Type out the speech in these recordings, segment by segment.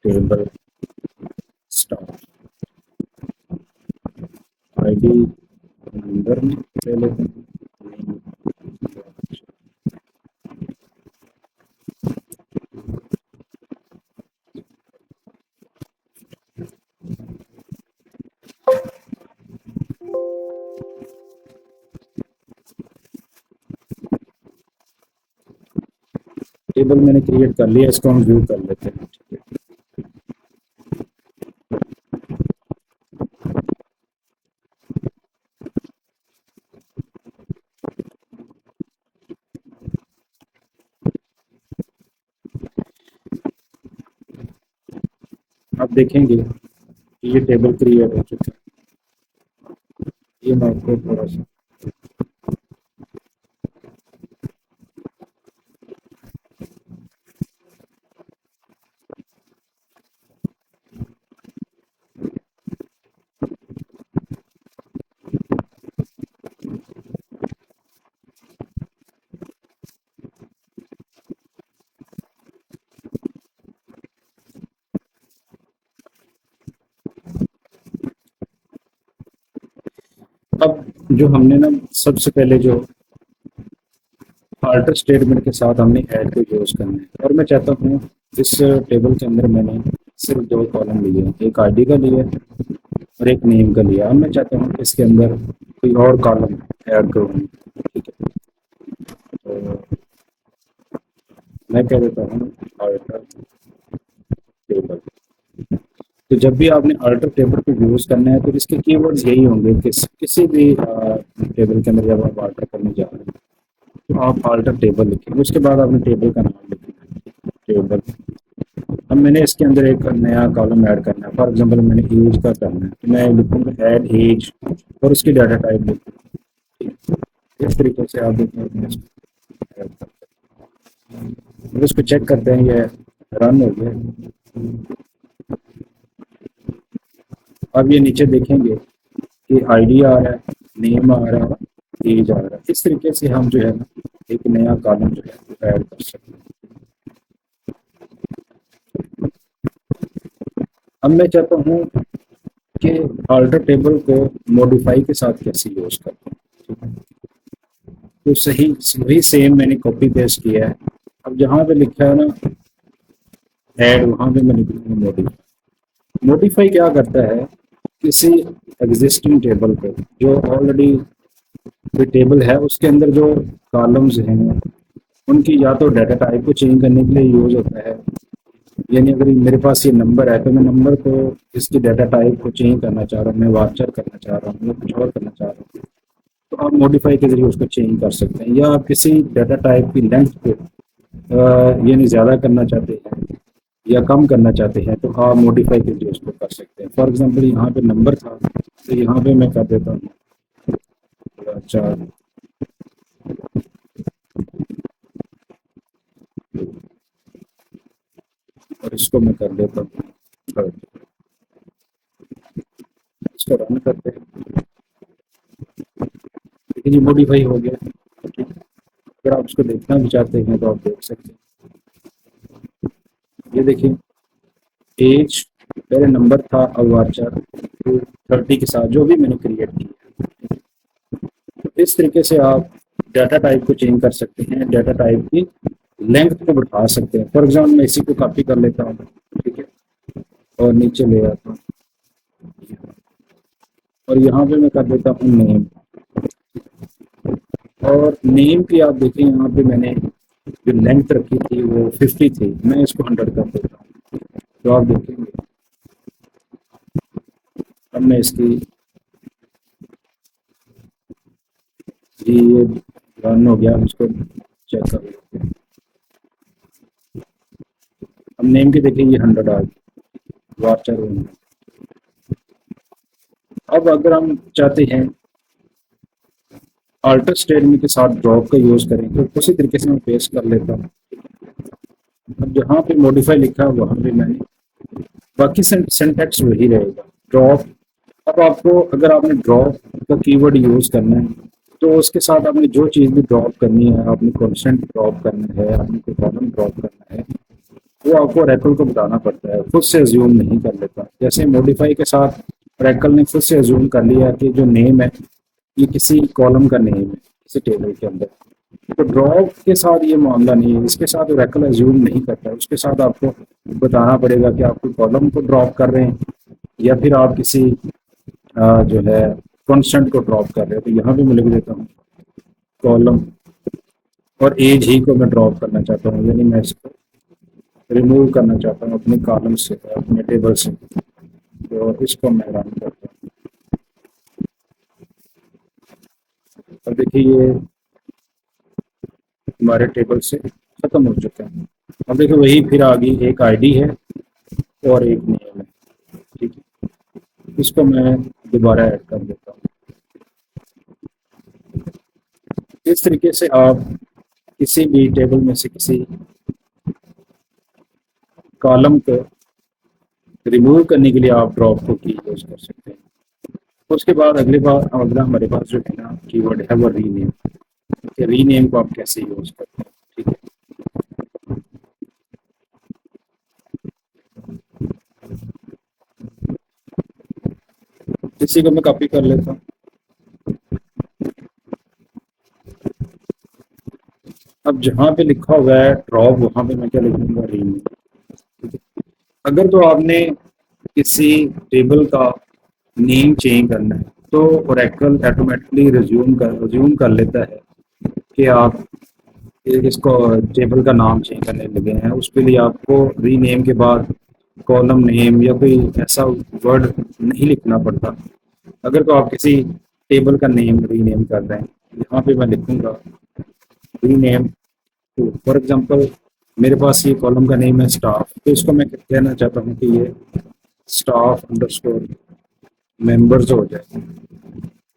Table star ID number में ले लेते हैं। टेबल मैंने क्रिएट कर लिया, इसको हम व्यू कर लेते हैं। आप देखेंगे कि ये टेबल क्रिएट हो चुका है। ये मैं आपको थोड़ा सा अब जो हमने ना सबसे पहले जो अल्टर स्टेटमेंट के साथ हमने ऐड को यूज करना है, और मैं चाहता हूँ इस टेबल के अंदर मैंने सिर्फ दो कॉलम लिए हैं, एक आईडी का लिया और एक नेम का लिया। अब मैं चाहता हूँ इसके अंदर कोई और कॉलम ऐड करूँ। ठीक है, तो मैं कह देता हूँ अल्टर टेबल। तो जब भी आपने अल्टर टेबल को यूज करना है तो इसके कीवर्ड्स यही होंगे कि किसी भी टेबल के अंदर जब आप अल्टर करने जा रहे हैं तो आप अल्टर टेबल लिखेंगे, उसके बाद आपने टेबल का नाम लिखना है टेबल। अब मैंने इसके अंदर एक नया कॉलम ऐड करना है, फॉर एग्जांपल मैंने एज का करना है तो मैं लिखूंगा ऐड एज और उसकी डाटा टाइप लिखूंगा। इस तरीके से आप देखें इसको चेक करते हैं, ये रन हो गया। अब ये नीचे देखेंगे कि आईडी आ रहा है, नेम आ रहा है, एज आ रहा है। इस तरीके से हम जो है ना एक नया कॉलम जो है ऐड कर सकते हैं। अब मैं चाहता हूँ कि अल्टर टेबल को मॉडिफाई के साथ कैसे यूज करते हैं। तो सही वही सेम मैंने कॉपी पेस्ट किया है। अब जहाँ पे लिखा है ना ऐड, वहाँ पे मैं लिखूंगा मॉडिफाई। मॉडिफाई क्या करता है, किसी एग्जिस्टिंग टेबल को जो ऑलरेडी कोई टेबल है उसके अंदर जो कॉलम्स हैं उनकी या तो डाटा टाइप को चेंज करने के लिए यूज होता है, यानी अगर मेरे पास ये नंबर है तो मैं नंबर को इसकी डाटा टाइप को चेंज करना चाह रहा हूँ, मैं वाचर करना चाह रहा हूँ या कुछ और करना चाह रहा हूँ, तो आप मॉडिफाई के जरिए उसको चेंज कर सकते हैं। या आप किसी डाटा टाइप की लेंथ को यानी ज़्यादा करना चाहते हैं या कम करना चाहते हैं तो आप मॉडिफाई के जरिए उसको कर सकते हैं। फॉर एग्जांपल यहाँ पे नंबर था तो यहाँ पे मैं कर देता हूँ 4 और इसको मैं कर देता हूँ 3। इसको रन करते हैं, लेकिन ये मॉडिफाई हो गया। ठीक है, अगर आप उसको देखना भी चाहते हैं तो आप देख सकते हैं। ये देखिए एज पहले नंबर था, अब वाचर 30 के साथ जो भी मैंने क्रिएट किया। तो इस तरीके से आप डाटा टाइप को चेंज कर सकते हैं, डाटा टाइप की लेंथ को बढ़ा सकते हैं। फॉर एग्जाम्पल मैं इसी को कॉपी कर लेता हूँ, ठीक है, और नीचे ले आता हूँ और यहाँ पे मैं कर देता हूँ नेम। और नेम की आप देखें यहाँ पे मैंने जो लेंथ रखी थी वो 50 थी, मैं इसको 100 कर देता हूँ। तो आप देखेंगे अब मैं इसकी ये रन हो गया, इसको चेक कर लेते हैं। अब नेम की देखिए ये 100 आ गई, वाचर। अब अगर हम चाहते हैं अल्टर स्टेटमेंट के साथ ड्रॉप का यूज करें तो उसी तरीके से मैं पेस्ट कर लेता हूँ। अब जहाँ पे मॉडिफाई लिखा है वहाँ पे मैंने बाकी सिंटैक्स वही रहेगा, ड्रॉप। अब आपको अगर आपने ड्रॉप का कीवर्ड यूज करना है तो उसके साथ आपने जो चीज़ भी ड्रॉप करनी है, आपने कॉन्स्टेंट ड्रॉप करना है, आपने कोई कॉलम ड्रॉप करना है, वो आपको ओरेकल को बताना पड़ता है, खुद से अज्यूम नहीं कर लेता। जैसे मॉडिफाई के साथ ओरेकल ने खुद से अज्यूम कर लिया कि जो नेम है ये किसी कॉलम का नेम है किसी टेबल के अंदर। तो ड्रॉप के साथ ये मामला नहीं है, इसके साथ ओरेकल अज्यूम नहीं करता, उसके साथ आपको बताना पड़ेगा कि आप कोई कॉलम को ड्रॉप कर रहे हैं या फिर आप किसी जो है कॉन्स्टेंट को ड्रॉप कर रहे हैं। तो यहाँ पे मैं लिख देता हूँ कॉलम और एज ही को मैं ड्रॉप करना चाहता हूँ, यानी मैं इसको रिमूव करना चाहता हूँ अपने कॉलम से, अपने टेबल से। तो इसको मैं रन करता हूँ। अब देखिए ये हमारे टेबल से खत्म हो चुका है। अब देखिए वही फिर आ गई, एक आईडी है और एक नेम है, ठीक है। इसको मैं दोबारा ऐड कर देता हूँ। इस तरीके से आप किसी भी टेबल में से किसी कॉलम को रिमूव करने के लिए आप ड्रॉप को की यूज कर सकते हैं। उसके बाद अगला हमारे पास जो है ना कीवर्ड है वो रीनेम। रीनेम को आप कैसे यूज करते हैं, ठीक है। इसी को मैं कॉपी कर लेता हूँ। अब जहाँ पे लिखा हुआ है ड्रॉप वहां पे मैं क्या लिखूंगा, रीनेम। अगर तो आपने किसी टेबल का नेम चेंज करना है तो ओरेकल ऑटोमेटिकली रिज्यूम कर लेता है कि आप इसको टेबल का नाम चेंज करने लगे हैं। उसके लिए आपको रीनेम के बाद कॉलम नेम या कोई ऐसा वर्ड नहीं लिखना पड़ता। अगर तो आप किसी टेबल का नेम रीनेम कर रहे हैं, यहाँ पे मैं लिखूंगा रीनेम टू। फॉर एग्जांपल मेरे पास ये कॉलम का नेम है स्टाफ, तो इसको मैं कहना चाहता हूँ कि ये स्टाफ अंडरस्कोर मेंबर्स हो जाए,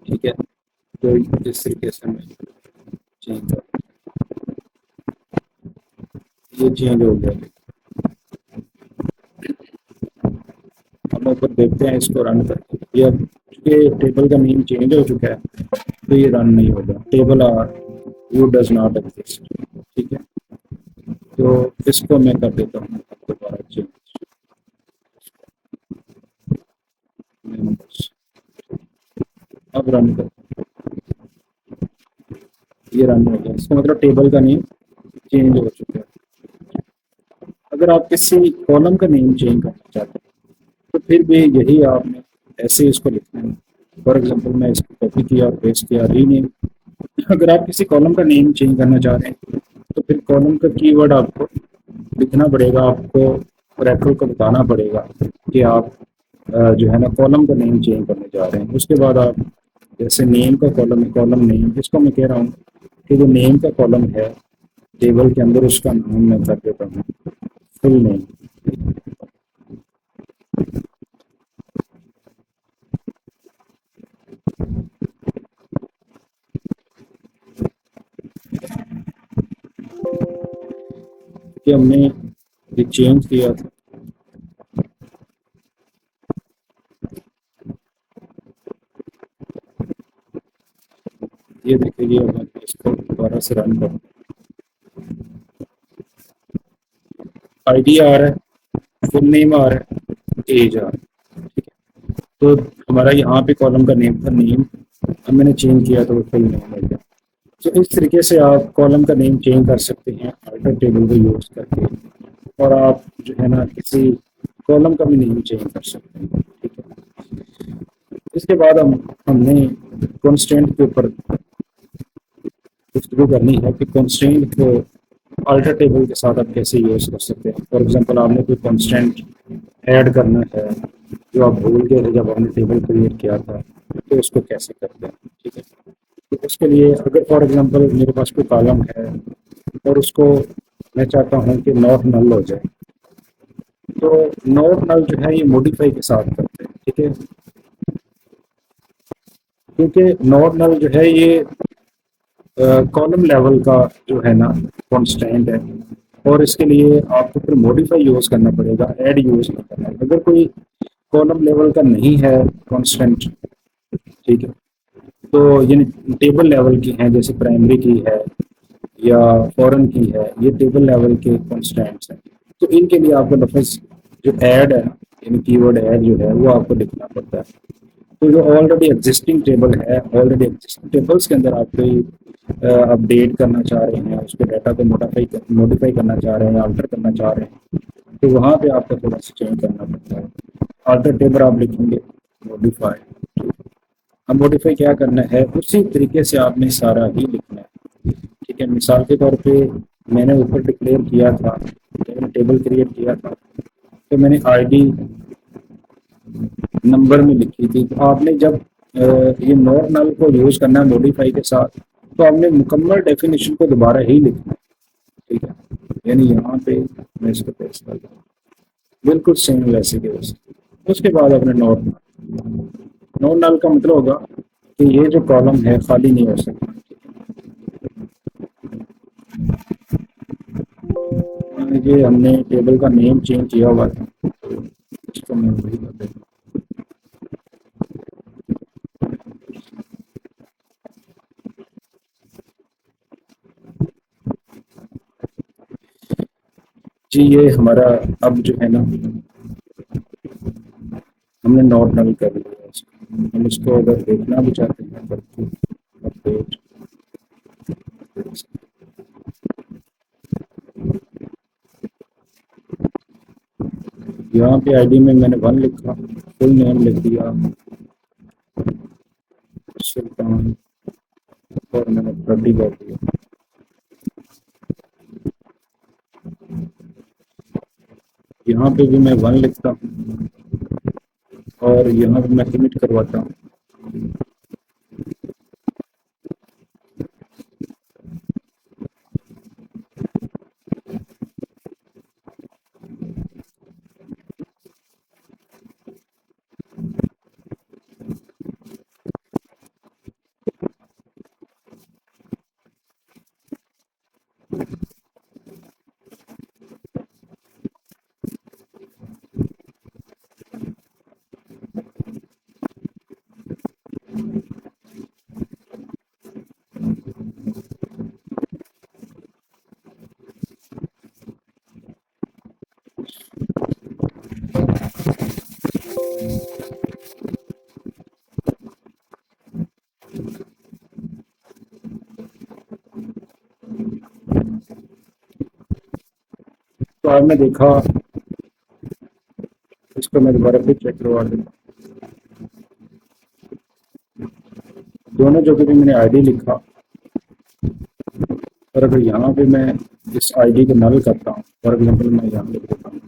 ठीक है। तो इस तरीके से मैं चेंज कर, ये चेंज हो गया। हम ऊपर देखते हैं इसको रन करके, ये अब चूंकि टेबल का नेम चेंज हो चुका है तो ये रन नहीं होगा, table are you does not exist, ठीक है। तो इसको मैं कर देता हूँ दोबारा चेंज, अब रन कर, ये रन हो गया। इसका मतलब टेबल का नेम चेंज हो चुका है। अगर आप किसी कॉलम का नेम चेंज करना चाहते हैं तो फिर भी यही आपने ऐसे इसको लिखना है। फॉर एग्जांपल मैं इसको कॉपी किया और पेस्ट किया, रीनेम। अगर आप किसी कॉलम का नेम चेंज करना चाह रहे हैं तो फिर कॉलम का कीवर्ड आपको लिखना पड़ेगा, आपको ओरेकल को बताना पड़ेगा कि आप जो है ना कॉलम का नेम चेंज करने जा रहे हैं। उसके बाद आप जैसे नेम का कॉलम है, कॉलम नेम, इसको मैं कह रहा हूँ कि जो नेम का कॉलम है टेबल के अंदर उसका नाम मैं कर देता हूँ फुल नेम। कि हमने ये चेंज किया था, ये देखिए मैं इसको दोबारा से रन करूँ, आईडी आ रहा है, फुल नेम आ रहा है, एज आ रहा है, ठीक है। तो हमारा यहाँ पे कॉलम का नेम था नेम, अब मैंने चेंज किया तो वो फुल नेम हो गया। तो इस तरीके से आप कॉलम का नेम चेंज कर सकते हैं अल्टर टेबल को यूज करके, और आप जो है ना किसी कॉलम का भी नेम चेंज कर सकते हैं, ठीक है। इसके बाद हमने कॉन्स्टेंट के ऊपर गुफ्तगू करनी है कि कॉन्स्टेंट को अल्टर टेबल के साथ आप कैसे यूज कर सकते हैं। फॉर एग्जांपल आपने कोई कॉन्स्टेंट ऐड करना है जो आप भूल गए थे जब आपने टेबल क्रिएट किया था, तो उसको कैसे करते हैं, ठीक है। तो उसके लिए अगर फॉर एग्जांपल मेरे पास कोई कॉलम है और उसको मैं चाहता हूँ कि नॉट नल हो जाए, तो नॉट नल जो है ये मॉडिफाई के साथ करते हैं, ठीक है। क्योंकि नॉट नल जो है ये कॉलम लेवल का जो है ना कॉन्स्टेंट है, और इसके लिए आपको फिर मॉडिफाई यूज करना पड़ेगा, ऐड यूज नहीं करना है। अगर कोई कॉलम लेवल का नहीं है कॉन्स्टेंट, ठीक है, तो ये टेबल लेवल की हैं, जैसे प्राइमरी की है या फॉरेन की है, ये टेबल लेवल के कॉन्स्टेंट्स हैं। तो इनके लिए आपको लफ्ज़ जो ऐड है ना, यानी कीवर्ड ऐड जो है वो आपको लिखना पड़ता है। तो जो ऑलरेडी एग्जिस्टिंग टेबल है, ऑलरेडी एग्जिस्टिंग टेबल्स के अंदर आप कोई अपडेट करना चाह रहे हैं, उसके डाटा को मॉडिफाई करना चाह रहे हैं, अल्टर करना चाह रहे हैं, तो वहाँ पे आपको थोड़ा सा चेंज करना पड़ता है। अल्टर टेबल आप लिखेंगे मॉडिफाई। अब मॉडिफाई क्या करना है, उसी तरीके से आपने सारा ही लिखना है। ठीक है, मिसाल के तौर पे मैंने ऊपर डिक्लेयर किया था, मैंने टेबल क्रिएट किया था, तो मैंने आईडी नंबर में लिखी थी। तो आपने जब ये नॉट नल को यूज करना है मॉडिफाई के साथ, तो आपने मुकम्मल डेफिनेशन को दोबारा ही लिखना है। ठीक है, यानी यहाँ पे मैं इसको पेस्ट कर दूँ बिल्कुल सेम वैसे के वैसे। उसके बाद अपने नॉट नल का मतलब होगा कि ये जो कॉलम है खाली नहीं हो सकता। ये हमने टेबल का नेम चेंज किया हुआ था, इसको मैं वही कर देता हूँ। जी ये हमारा अब जो है ना, हमने नॉट नल कर लिया इसको। हम इसको अगर देखना भी चाहते हैं करके अपडेट, यहाँ पे आईडी में मैंने 1 लिखा, फुल नेम लिख दिया सुल्तान, और मैंने 30 कर दिया। यहाँ पे भी मैं 1 लिखता हूँ और यहाँ पे मैं कमिट करवाता हूँ। तो आपने देखा, इसको मैं दोबारा फिर चेक करवा दूँ। दोनों जगह पे मैंने आईडी लिखा, और अगर यहाँ पे मैं इस आईडी को नल करता हूँ, फॉर एग्जाम्पल मैं यहाँ लिख देता हूँ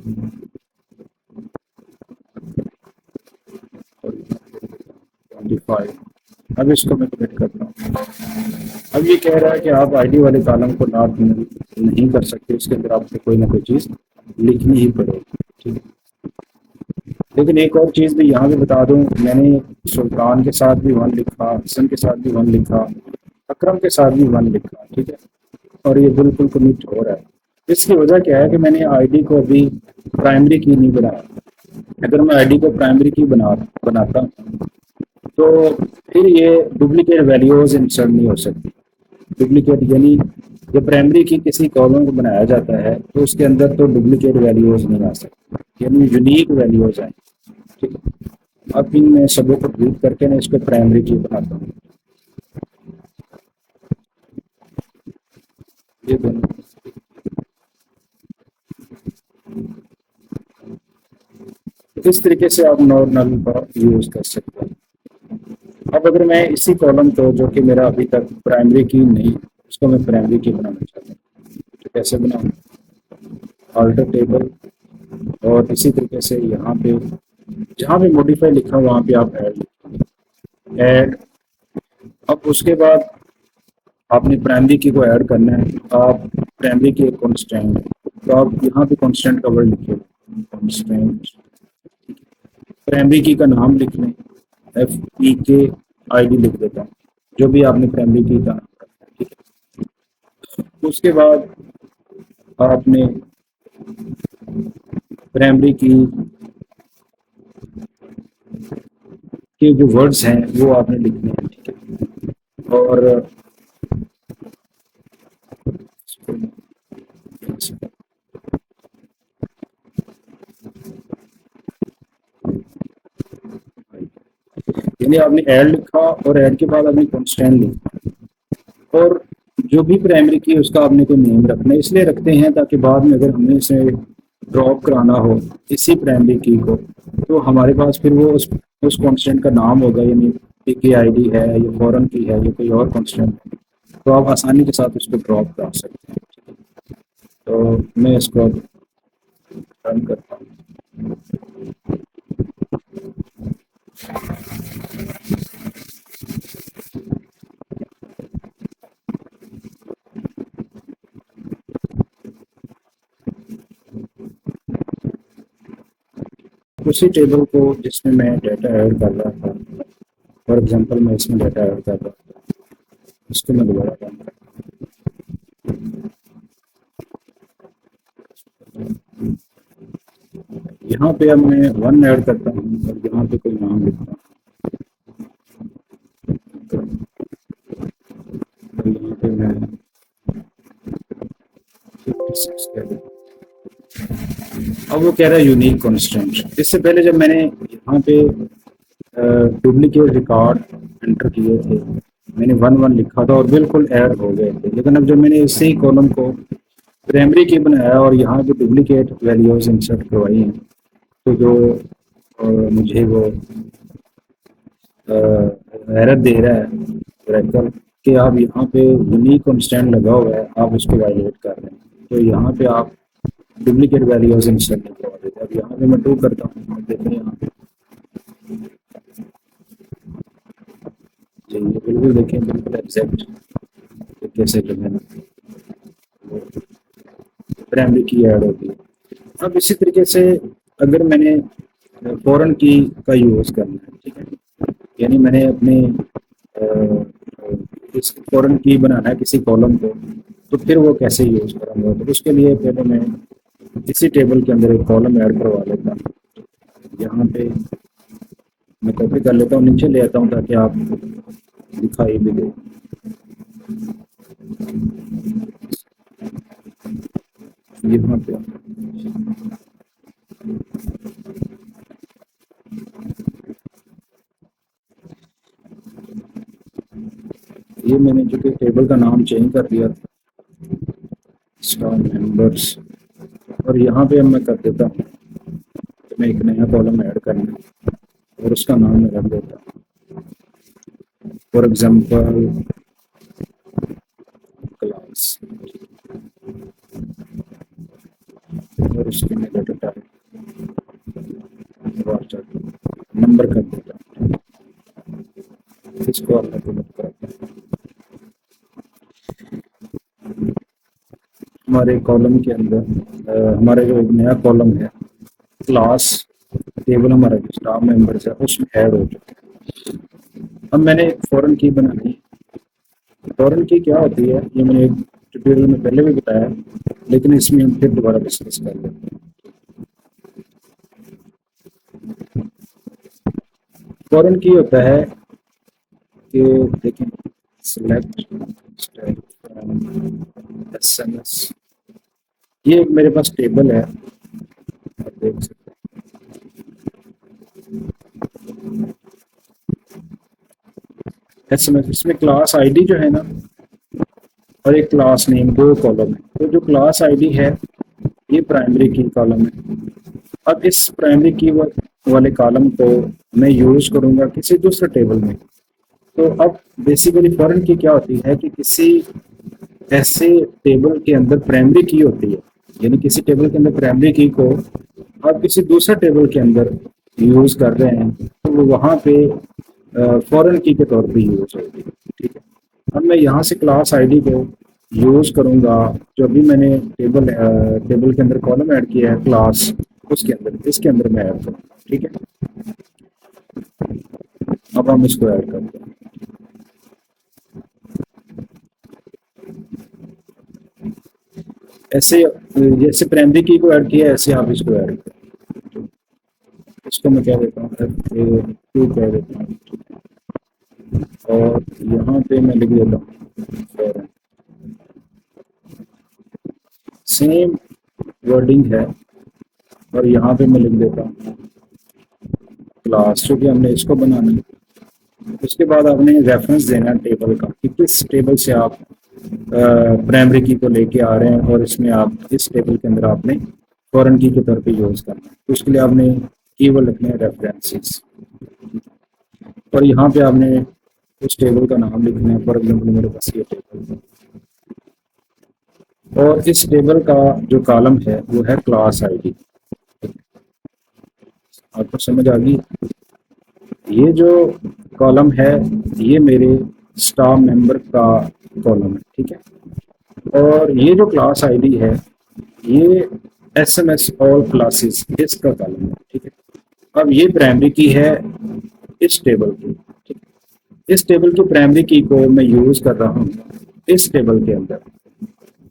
25, अब इसको मैं कमिट करता हूँ। अब ये कह रहा है कि आप आईडी वाले कॉलम को नॉट नहीं कर सकते, इसके अंदर आपको कोई ना कोई चीज़ लिखनी ही पड़ेगी। ठीक है, लेकिन एक और चीज़ भी यहाँ पे बता दूँ, मैंने सुल्तान के साथ भी 1 लिखा, हसन के साथ भी 1 लिखा, अकरम के साथ भी 1 लिखा। ठीक है, और ये बिल्कुल कमिट हो रहा है। इसकी वजह क्या है कि मैंने आईडी को अभी प्राइमरी की नहीं बनाया। अगर मैं आईडी को प्राइमरी की बनाता तो फिर ये डुप्लीकेट वैल्यूज इंसर्ट नहीं हो सकती। डुप्लीकेट यानी जब प्राइमरी की किसी कॉलम को बनाया जाता है तो उसके अंदर तो डुप्लीकेट वैल्यूज नहीं आ सकती, यानी यूनिक वैल्यूज आए। ठीक है, अब इन मैं सबों को डिलीट करके मैं इसको प्राइमरी की बनाता हूँ। ये दोनों इस तरीके से आप नॉट नल का यूज कर सकते हैं। अब अगर मैं इसी कॉलम को, जो कि मेरा अभी तक प्राइमरी की नहीं, उसको मैं प्राइमरी की बनाना चाहता हूँ, तो कैसे बनाऊँ? अल्टर टेबल, और इसी तरीके से यहाँ पे जहाँ भी मॉडिफाई लिखा वहाँ पे आप ऐड। अब उसके बाद आपने प्राइमरी की को ऐड करना है। आप प्राइमरी की एक कॉन्स्टेंट, तो आप यहाँ पे कॉन्स्टेंट का वर्ड लिखिए, कॉन्स्टेंट। प्राइमरी की का नाम लिख लें, FEK ID लिख देता हूँ, जो भी आपने प्राइमरी की का नाम रखा है। ठीक है, उसके बाद आपने प्राइमरी की के जो वर्ड्स हैं वो आपने लिखने हैं। ठीक है, और यानी आपने ऐड लिखा और ऐड के बाद आपने कॉन्स्टेंट लिखा, और जो भी प्राइमरी की उसका आपने कोई नेम रखना है। इसलिए रखते हैं ताकि बाद में अगर हमें इसे ड्रॉप कराना हो इसी प्राइमरी की को, तो हमारे पास फिर वो उस कांस्टेंट का नाम होगा, यानी की आईडी है या फॉरेन की है या कोई और कांस्टेंट है, तो आप आसानी के साथ उसको ड्रॉप करा सकते हैं। तो मैं इसको रन करता हूँ। उसी टेबल को जिसमें मैं डाटा ऐड कर रहा था, फॉर एग्जांपल मैं इसमें डाटा ऐड कर रहा था, इसको मैं दोबारा रन करता हूँ। यहाँ पे अब मैं 1 ऐड करता हूँ और यहाँ पे कोई नाम लिखता हूँ, तो यहाँ पे मैं 56 कह दूँ। अब वो कह रहा है यूनिक कांस्टेंट। इससे पहले जब मैंने यहाँ पे डुप्लीकेट रिकॉर्ड एंटर किए थे, मैंने 1 1 लिखा था और बिल्कुल ऐड हो गए थे, लेकिन अब जब मैंने इसी कॉलम को प्राइमरी की बनाया और यहाँ पे डुप्लीकेट वैल्यूज इंसर्ट करवाई हैं, तो जो मुझे वो एरर दे रहा है ब्रेकर कि आप यहाँ पे यूनिक कांस्टेंट लगा हुआ है, आप उसको वायलेट कर रहे हैं, तो यहाँ पे आप डुप्लीकेट वैल्यूज इंसर्ट नहीं करवा देते। अब यहाँ पे मैं 2 करता हूँ, देखते हैं यहाँ पे जी, ये बिल्कुल देखें, बिल्कुल एग्जैक्ट कैसे जो है ना प्राइमरी की ऐड होती है। अब इसी तरीके से अगर मैंने फॉरेन की का यूज़ करना है, ठीक है, यानी मैंने अपने इस फॉरेन की बनाना है किसी कॉलम को, तो फिर वो कैसे यूज़ करूँगा, तो उसके लिए पहले मैं इसी टेबल के अंदर एक कॉलम ऐड करवा लेता हूँ। यहाँ पे मैं कॉपी कर लेता हूँ, नीचे ले आता हूँ ताकि आप दिखाई भी दे। यहाँ पे ये मैंने जो कि टेबल का नाम चेंज कर दिया था, स्टार मेंबर्स, और यहाँ पे अब मैं कर देता हूँ कि मैं एक नया कॉलम ऐड करना है और उसका नाम मैं रख देता हूँ, फॉर एग्जांपल क्लास, और उसके मैं डाटा टाइप नंबर कर देता हूँ, इसको अलग अलग करता हूँ। हमारे कॉलम के अंदर हमारे जो एक नया कॉलम है क्लास टेबल, हमारा जो स्टाफ मेंबर्स है उसमें ऐड हो चुका है। अब मैंने एक फॉरेन की बनानी है। फॉरेन की क्या होती है ये मैंने एक ट्यूटोरियल में पहले भी बताया, लेकिन इसमें हम फिर दोबारा डिस्कस कर लेते हैं। फॉरेन की होता है कि देखें, सिलेक्ट एसएमएस, ये एक मेरे पास टेबल है, आप देख सकते हैं एसएमएस। इसमें क्लास आईडी जो है ना और एक क्लास नेम, 2 कॉलम है। तो जो क्लास आईडी है ये प्राइमरी की कॉलम है। अब इस प्राइमरी की वाले कॉलम को मैं यूज करूंगा किसी दूसरे टेबल में। तो अब बेसिकली फॉरेन की क्या होती है कि किसी ऐसे टेबल के अंदर प्राइमरी की होती है, यानी किसी टेबल के अंदर प्राइमरी की को आप किसी दूसरे टेबल के अंदर यूज कर रहे हैं, तो वो वहाँ पे फॉरेन की के तौर पे यूज होगी। ठीक है, अब मैं यहाँ से क्लास आईडी को यूज करूंगा, जो भी मैंने टेबल के अंदर कॉलम ऐड किया है क्लास, उसके अंदर इसके अंदर मैं ऐड करूँगा। ठीक है, अब हम इसको ऐड करते हैं। ऐसे जैसे प्राइमरी की को ऐड किया ऐसे आप इसको ऐड करें। इसको मैं कह देता हूँ F2 कह देता हूँ, और यहाँ पे मैं लिख देता हूँ सेम वर्डिंग है, और यहाँ पे मैं लिख देता हूँ क्लास, क्योंकि हमने इसको बनाना है। उसके बाद आपने रेफरेंस देना है टेबल का कि किस टेबल से आप प्राइमरी की को लेके आ रहे हैं और इसमें आप इस टेबल के अंदर आपने फॉरेन की के तौर पे यूज़ करना है। तो उसके लिए आपने कीवर्ड लिखने हैं रेफरेंसेस, और यहाँ पे आपने उस टेबल का नाम लिखना है। फॉर एग्जाम्पल मेरे पास ये टेबल है, और इस टेबल का जो कॉलम है वो है क्लास आईडी। आपको समझ आ गई? ये जो कॉलम है ये मेरे स्टाफ मेंबर का कॉलम है, ठीक है। और ये जो क्लास आईडी है ये SMS ऑल क्लासेस इसका कॉलम है, ठीक है। अब ये प्राइमरी की है इस टेबल की, ठीक है? इस टेबल की प्राइमरी की को मैं यूज कर रहा हूँ इस टेबल के अंदर,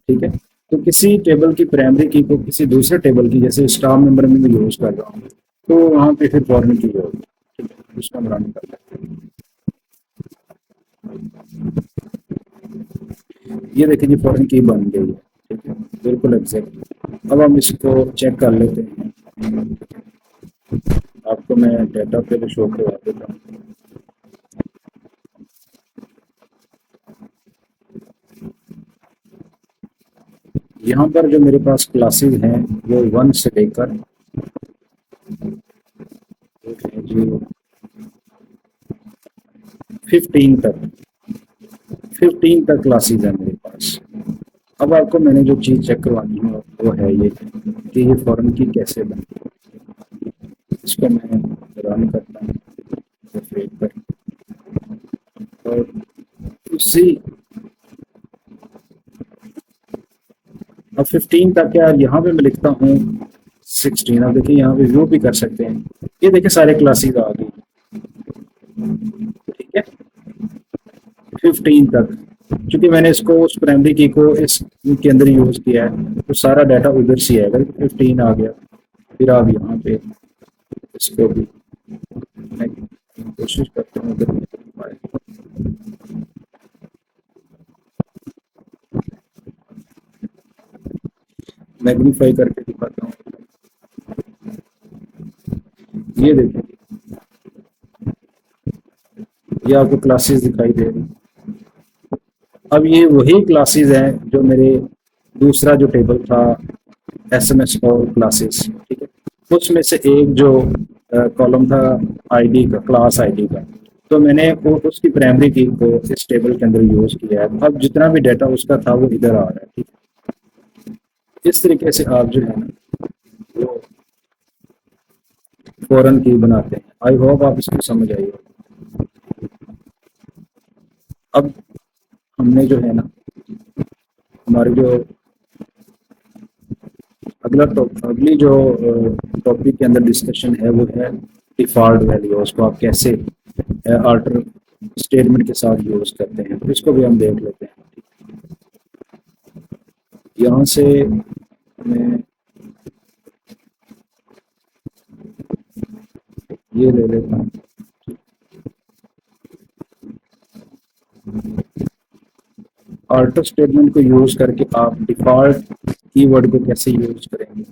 ठीक है। तो किसी टेबल की प्राइमरी की को किसी दूसरे टेबल की जैसे स्टाफ मेंबर में मैं यूज कर रहा हूँ, तो वहाँ पे फिर फॉरेन की होगी, ठीक है। उसका हम रन कर लेते हैं। ये देखिए जी फॉरेन की बन गई है, ठीक है, बिल्कुल एग्जैक्ट। अब हम इसको चेक कर लेते हैं। आपको मैं डेटा पे शो करवा देता हूँ। यहाँ पर जो मेरे पास क्लासेस हैं वो 1 से लेकर जी 15 तक 15 तक क्लासेस है मेरे पास। अब आपको मैंने जो चीज़ चेक करवानी है वो है ये कि ये फॉरेन की कैसे बनती है। इसको मैं रन करता हूँ सेव कर, और उसी अब 15 तक है। यहाँ पे मैं लिखता हूँ 16। अब देखिए यहाँ पे व्यू भी कर सकते हैं। ये देखिए सारे क्लासेस आ गई, ठीक है, 15 तक। क्योंकि मैंने इसको उस प्राइमरी की को इस के अंदर यूज किया है तो सारा डाटा उधर से आएगा। 15 आ गया। फिर आप यहाँ पे इसको भी मैं कोशिश करता हूँ उधर निकल पाए। मैग्नीफाई करके दिखाता हूँ। ये देखिए ये आपको क्लासेस दिखाई दे रही। अब ये वही क्लासेस हैं जो मेरे दूसरा जो टेबल था SMS और क्लासेस, ठीक है, उसमें से एक जो कॉलम था आईडी का, क्लास आईडी का, तो मैंने वो उसकी प्राइमरी की को इस टेबल के अंदर यूज किया है। अब जितना भी डाटा उसका था वो इधर आ रहा है, ठीक है। इस तरीके से आप जो है ना वो फॉरन की बनाते हैं। आई होप आप इसको समझ आइए। अब हमने जो है ना हमारे जो अगली जो टॉपिक के अंदर डिस्कशन है वो है डिफॉल्ट वैल्यू। उसको आप कैसे अल्टर स्टेटमेंट के साथ यूज करते हैं, तो इसको भी हम देख लेते हैं। यहाँ से मैं ये ले लेता हूँ। अल्टर स्टेटमेंट को यूज करके आप डिफॉल्ट कीवर्ड को कैसे यूज करेंगे।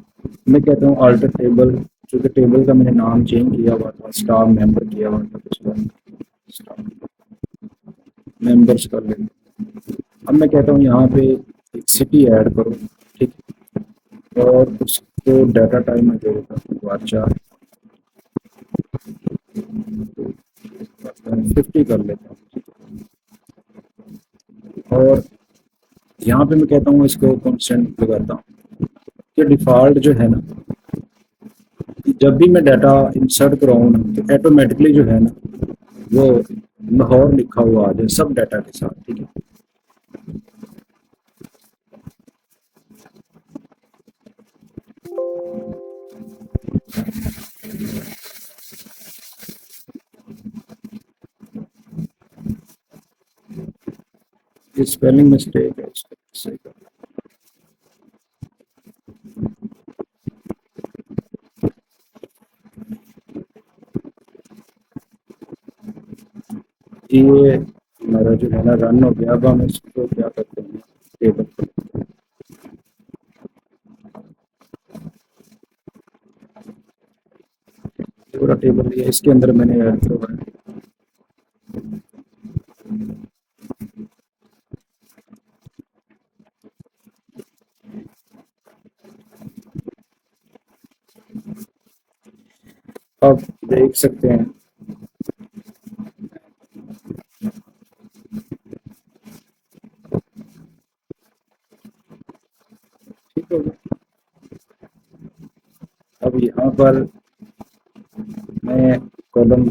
मैं कहता हूँ अल्टर टेबल, चूंकि टेबल का मैंने नाम चेंज किया हुआ था, स्टाफ मेंबर किया हुआ था, उसको स्टाफ मेंबर्स कर लेंगे। अब मैं कहता हूँ यहाँ पे एक सिटी ऐड करो, ठीक है, और उसको डाटा टाइप में दे देता हूँ वाचा 50 कर लेता हूँ। और यहाँ पे मैं कहता हूँ इसको कांस्टेंट लगाता हूँ कि डिफॉल्ट जो है ना, जब भी मैं डाटा इंसर्ट कराऊँ ना तो ऑटोमेटिकली जो है ना वो लाहौर लिखा हुआ आ जाए सब डाटा के साथ, ठीक है। ये स्पेलिंग मिस्टेक है, इसको सही कर। ये हमारा जो है ना रन हो गया। अब हम इसको क्या करते हैं टेबल पर पूरा टेबल लिया, इसके अंदर मैंने ऐड करवाया आप देख सकते हैं। ठीक है, अब यहाँ पर मैं कॉलम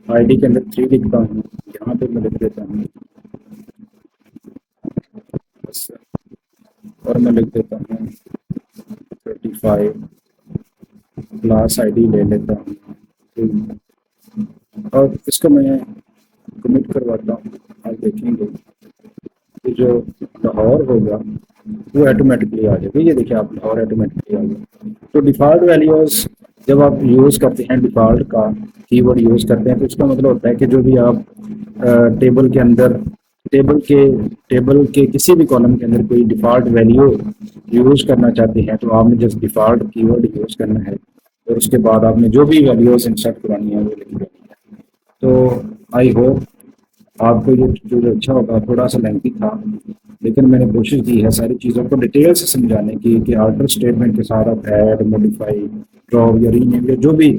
आईडी के अंदर 3 लिखता हूँ, यहाँ पे मैं लिख देता हूँ बस, और मैं लिख देता हूँ 35, क्लास आईडी ले लेता हूँ, और इसको मैं कमिट करवाता हूँ। आप देखेंगे कि जो लाहौर होगा वो ऑटोमेटिकली आ जाएगा। ये देखिए आप, लाहौर ऑटोमेटिकली आ गया। तो डिफ़ॉल्ट वैल्यूज़ जब आप यूज़ करते हैं, डिफ़ॉल्ट का कीवर्ड यूज़ करते हैं, तो इसका मतलब होता है कि जो भी आप टेबल के अंदर, टेबल के टेबल के किसी भी कॉलम के अंदर कोई डिफ़ॉल्ट वैल्यू यूज़ करना चाहते हैं, तो आपने जस्ट डिफ़ॉल्ट कीवर्ड यूज़ करना है, और उसके बाद आपने जो भी वैल्यूज़ इंसर्ट करानी है वो लिख देनी है। तो आई होप आपको ये जो अच्छा होगा, थोड़ा सा लेंथी था, लेकिन मैंने कोशिश की है सारी चीज़ों को डिटेल से समझाने की कि अल्टर स्टेटमेंट के साथ आप ऐड, मॉडिफाई, ड्रॉप या रीनेम या जो भी